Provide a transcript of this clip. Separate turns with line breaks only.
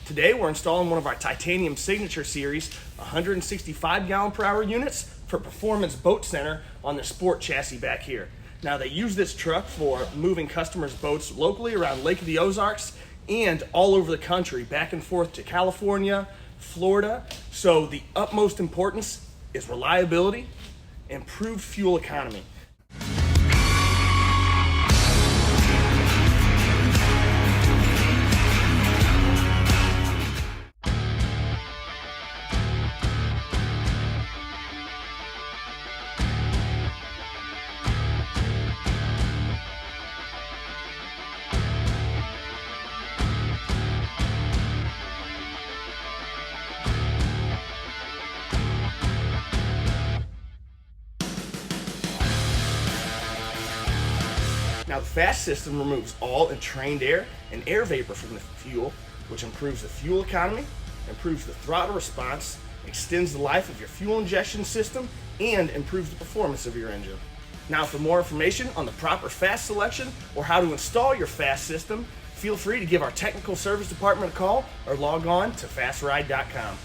Today we're installing one of our Titanium Signature Series 165 gallon per hour units for Performance Boat Center on the Sport Chassis back here. Now they use this truck for moving customers' boats locally around Lake of the Ozarks and all over the country, back and forth to California, Florida. So the utmost importance is reliability, improved fuel economy. Now the FASS system removes all entrained air and air vapor from the fuel, which improves the fuel economy, improves the throttle response, extends the life of your fuel injection system, and improves the performance of your engine. Now for more information on the proper FASS selection or how to install your FASS system, feel free to give our technical service department a call or log on to fassride.com.